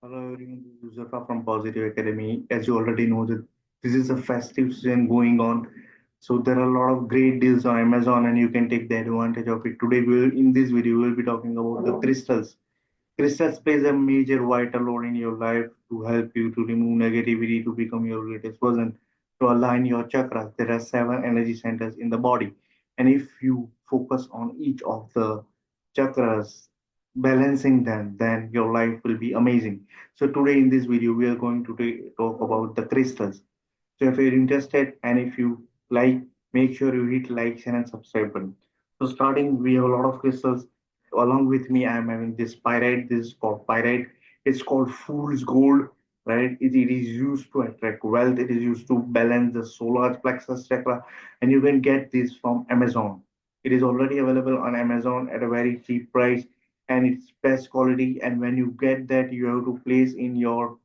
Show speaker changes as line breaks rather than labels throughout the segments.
Hello everyone, this is Huzaifa from Positive Academy. As you already know that this is a festive season going on, so there are a lot of great deals on Amazon, and you can take the advantage of it. Today, in this video, we will be talking about the crystals. Crystals plays a major vital role in your life to help you to remove negativity, to become your greatest version, to align your chakras. There are seven energy centers in the body, and if you focus on each of the chakras, balancing them, then your life will be amazing. So today in this video, we are going to talk about the crystals. So if you're interested and if you like, make sure you hit like, share, and subscribe button. So starting, we have a lot of crystals. Along with me, I am having this pyrite. This is called pyrite. It's called fool's gold, right? It is used to attract wealth. It is used to balance the solar plexus chakra, and you can get this from Amazon. It is already available on Amazon at a very cheap price, and it's best quality. And when you get that, you have to place in your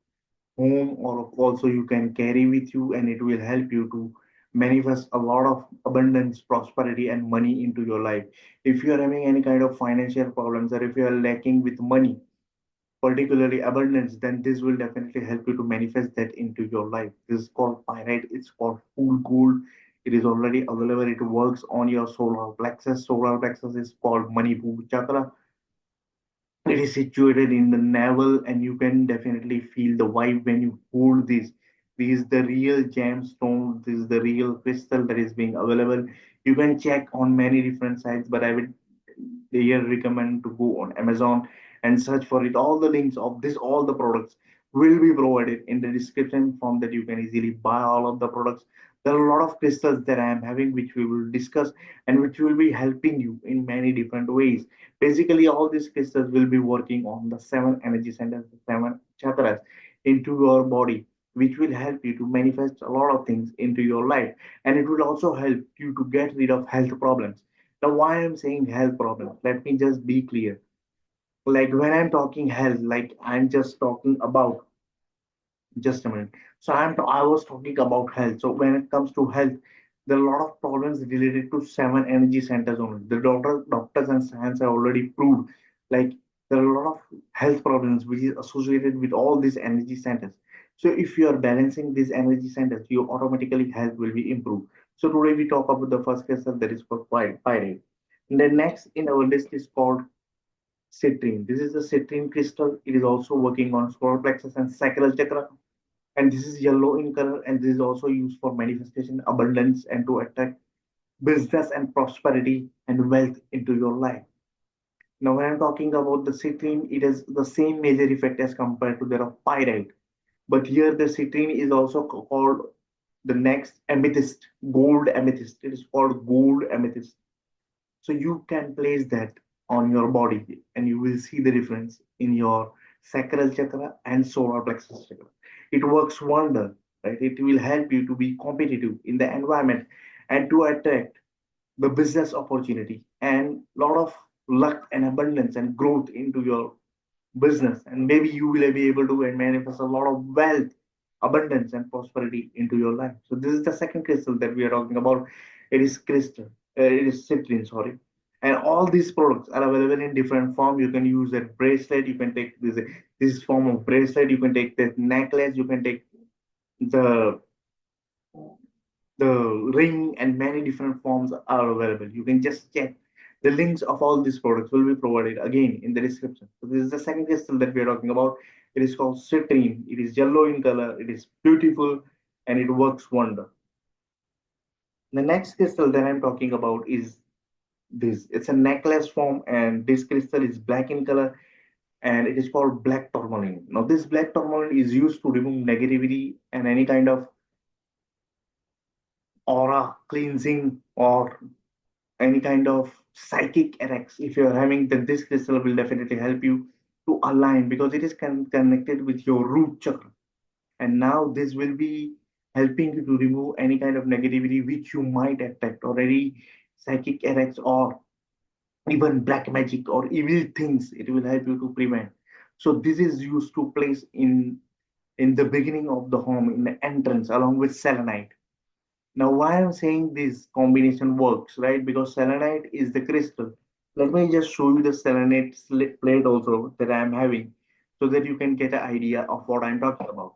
home, or also you can carry with you, and it will help you to manifest a lot of abundance, prosperity, and money into your life. If you are having any kind of financial problems, or if you are lacking with money, particularly abundance, then this will definitely help you to manifest that into your life. This is called pyrite. It's called full gold. It is already available. It works on your solar plexus. Solar plexus is called Manipur chakra. It is situated in the navel, and you can definitely feel the vibe when you hold this. This is the real gemstone. This is the real crystal that is being available. You can check on many different sites, but I would here recommend to go on Amazon and search for it. All the links of this, all the products will be provided in the description form, that you can easily buy all of the products. There are a lot of crystals that I am having, which we will discuss, and which will be helping you in many different ways. Basically, all these crystals will be working on the seven energy centers, the seven chakras into your body, which will help you to manifest a lot of things into your life. And it will also help you to get rid of health problems. Now, why I'm saying health problems, let me just be clear. Like when I'm talking health, like I'm just talking about, just a minute. So I was talking about health. So when it comes to health, there are a lot of problems related to seven energy centers only. The doctors and science have already proved, like there are a lot of health problems which is associated with all these energy centers. So if you are balancing these energy centers, your automatically health will be improved. So today we talk about the first crystal, that is called pyrite. And the next in our list is called citrine. This is the citrine crystal. It is also working on solar plexus and sacral chakra, and this is yellow in color, and this is also used for manifestation, abundance, and to attract business and prosperity and wealth into your life. Now when I'm talking about the citrine, it has the same major effect as compared to that of pyrite, but here the citrine is also called the next amethyst, gold amethyst. It is called gold amethyst. So you can place that on your body, and you will see the difference in your sacral chakra and solar plexus chakra. It works wonder, right? It will help you to be competitive in the environment and to attract the business opportunity and lot of luck and abundance and growth into your business. And maybe you will be able to manifest a lot of wealth, abundance, and prosperity into your life. So this is the second crystal that we are talking about. It is crystal. It is citrine, sorry. And all these products are available in different form. You can use a bracelet. You can take this form of bracelet. You can take the necklace. You can take the the ring, and many different forms are available. You can just check. The links of all these products will be provided again in the description. So this is the second crystal that we are talking about. It is called citrine. It is yellow in color. It is beautiful, and it works wonder. The next crystal that I'm talking about is this. It's a necklace form, and this crystal is black in color, and it is called black tourmaline. Now, this black tourmaline is used to remove negativity and any kind of aura cleansing or any kind of psychic attacks. If you're having, then this crystal will definitely help you to align, because it is connected with your root chakra. And now this will be helping you to remove any kind of negativity which you might attract, or any psychic attacks, or even black magic or evil things. It will help you to prevent. So this is used to place in the beginning of the home, in the entrance, along with selenite. Now, why I'm saying this combination works, right? Because selenite is the crystal. Let me just show you the selenite plate also that I'm having. so that you can get an idea of what I'm talking about.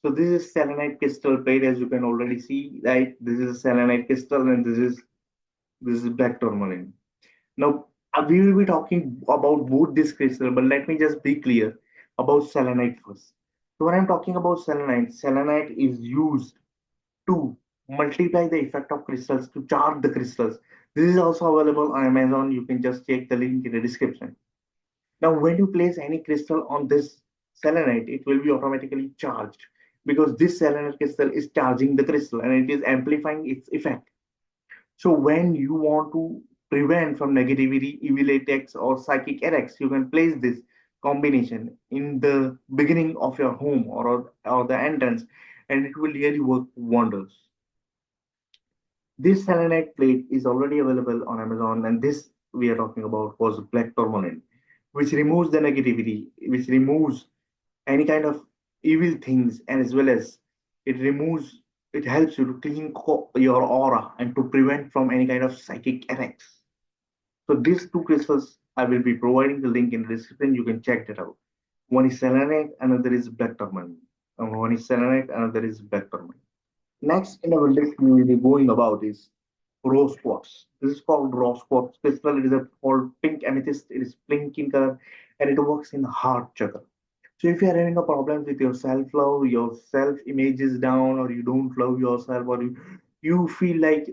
So this is selenite crystal plate, as you can already see, right? This is a selenite crystal, and this is black tourmaline. Now we will be talking about both this crystal, but let me just be clear about selenite first. So when I'm talking about selenite, selenite is used to multiply the effect of crystals to charge the crystals. This is also available on Amazon. You can just check the link in the description. Now, when you place any crystal on this selenite, it will be automatically charged because this selenite crystal is charging the crystal and it is amplifying its effect. So, when you want to prevent from negativity, evil attacks, or psychic attacks, you can place this combination in the beginning of your home or the entrance, and it will really work wonders. This selenite plate is already available on Amazon, and this we are talking about was black tourmaline, which removes the negativity, which removes any kind of evil things, and as well as it removes, it helps you to clean your aura and to prevent from any kind of psychic attacks. So these two crystals, I will be providing the link in the description. You can check that out. One is selenite, another is black tourmaline. One is selenite, another is black tourmaline. Next in our list we will be going about is rose quartz. This is called rose quartz crystal. It is called pink amethyst. It is pink in color and it works in the heart chakra. So if you are having a problem with your self-love, your self-image is down, or you don't love yourself, or you feel like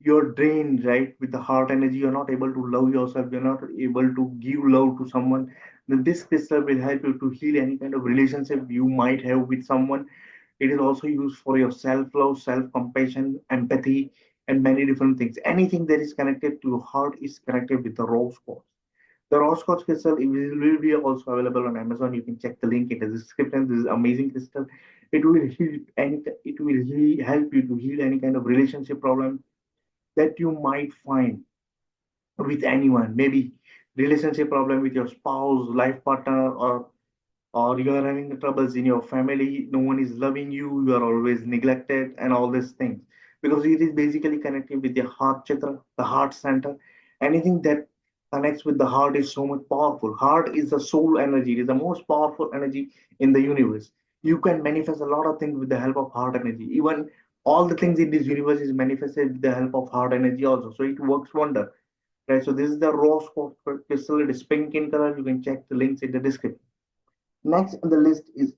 you're drained, right, with the heart energy, you're not able to love yourself, you're not able to give love to someone, then this crystal will help you to heal any kind of relationship you might have with someone. It is also used for your self-love, self-compassion, empathy, and many different things. Anything that is connected to your heart is connected with the rose quartz. The rose quartz crystal will be also available on Amazon. You can check the link in the description. This is amazing crystal. It will heal any. It will help you to heal any kind of relationship problem that you might find with anyone. Maybe relationship problem with your spouse, life partner, or you are having troubles in your family, no one is loving you, you are always neglected, and all these things. Because it is basically connected with the heart chakra, the heart center. Anything that connects with the heart is so much powerful. Heart is the soul energy, it is the most powerful energy in the universe. You can manifest a lot of things with the help of heart energy. Even all the things in this universe is manifested with the help of heart energy also. So it works wonder. Right. So this is the rose quartz crystal. It is pink in color. You can check the links in the description. Next on the list is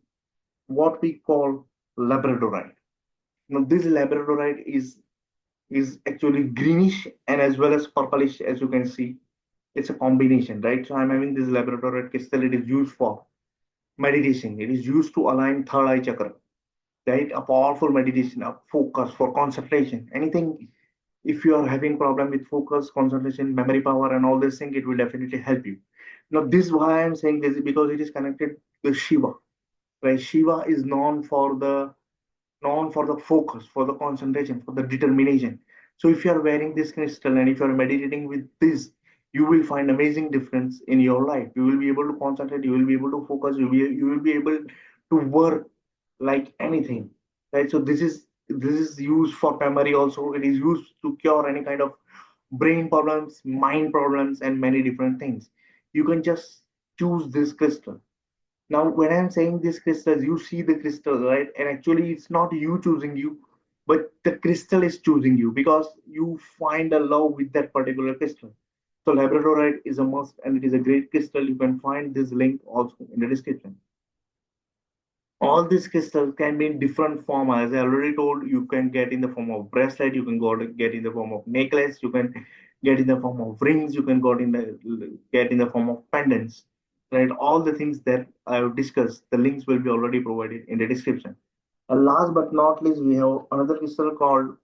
what we call labradorite. Now, this labradorite is actually greenish and as well as purplish, as you can see. It's a combination, right? So I'm having this labradorite crystal. It is used for meditation. It is used to align third eye chakra, right? A powerful meditation, a focus for concentration. Anything, if you are having problem with focus, concentration, memory power, and all this thing, it will definitely help you. Now, this is why I'm saying this because it is connected to Shiva, right? Shiva is known for the focus, for the concentration, for the determination. So if you are wearing this crystal and if you are meditating with this, you will find amazing difference in your life. You will be able to concentrate, you will be able to focus, you will be able to work like anything. Right. So this is used for memory also. It is used to cure any kind of brain problems, mind problems, and many different things. You can just choose this crystal. Now, when I'm saying these crystals, you see the crystal, right? And actually, it's not you choosing you, but the crystal is choosing you because you find a love with that particular crystal. So, Labradorite is a must and it is a great crystal. You can find this link also in the description. All these crystals can be in different form. As I already told, you can get in the form of bracelet, you can go to get in the form of necklace, you can get in the form of rings, you can get in the form of pendants. Right, all the things that I have discussed, the links will be already provided in the description. And last but not least, we have another crystal called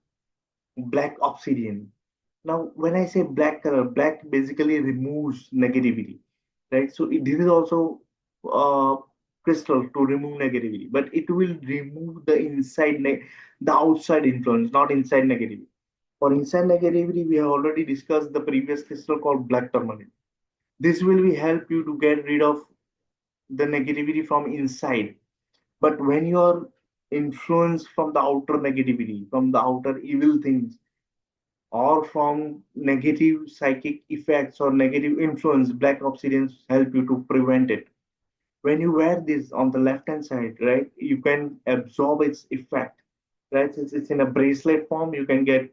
black obsidian. Now, when I say black color, black basically removes negativity, right? So this is also uh, crystal to remove negativity, but it will remove the the outside influence, not inside negativity. For inside negativity, we have already discussed the previous crystal called black tourmaline. This will be help you to get rid of the negativity from inside. But when you are influenced from the outer negativity, from the outer evil things, or from negative psychic effects or negative influence, black obsidians help you to prevent it. When you wear this on the left hand side, right, you can absorb its effect, right? Since it's in a bracelet form, you can get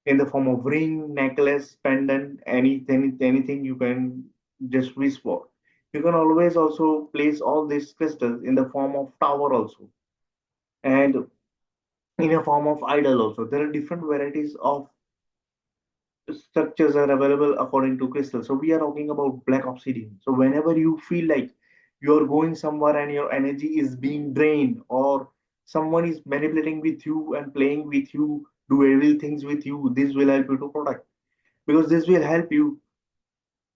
in the form of ring, necklace, pendant, anything you can just wish for. You can always also place all these crystals in the form of tower also, and in a form of idol also. There are different varieties of structures are available according to crystal. So we are talking about black obsidian. So whenever you feel like you're going somewhere and your energy is being drained, or someone is manipulating with you and playing with you, do evil things with you, this will help you to protect, because this will help you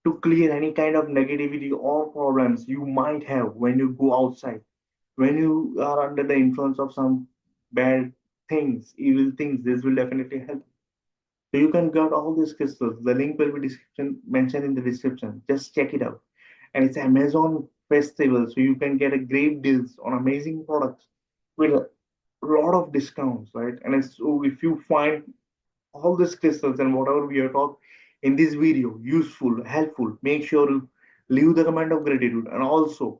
to clear any kind of negativity or problems you might have when you go outside, when you are under the influence of some bad things, evil things. This will definitely help. So you can get all these crystals. The link will be description mentioned in the description. Just check it out. And it's Amazon festival, so you can get a great deals on amazing products with a lot of discounts, right? And so if you find all these crystals and whatever we have talked in this video useful, helpful, make sure to leave the comment of gratitude, and also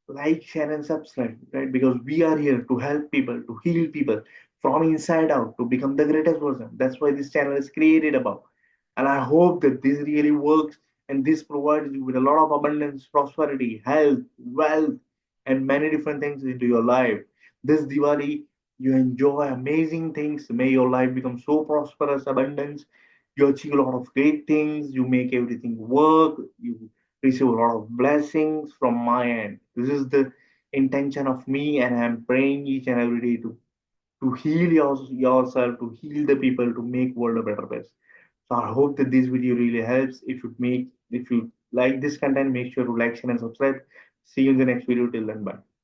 like, share, and subscribe, right? Because we are here to help people, to heal people from inside out, to become the greatest version. That's why this channel is created about. And I hope that this really works, and this provides you with a lot of abundance, prosperity, health, wealth, and many different things into your life. This Diwali, you enjoy amazing things. May your life become so prosperous, abundance. You achieve a lot of great things. You make everything work. You receive a lot of blessings from my end. This is the intention of me, and I'm praying each and every day to heal yourself, to heal the people, to make world a better place. So I hope that this video really helps. If you like this content, make sure to like, share, and subscribe. See you in the next video. Till then, bye.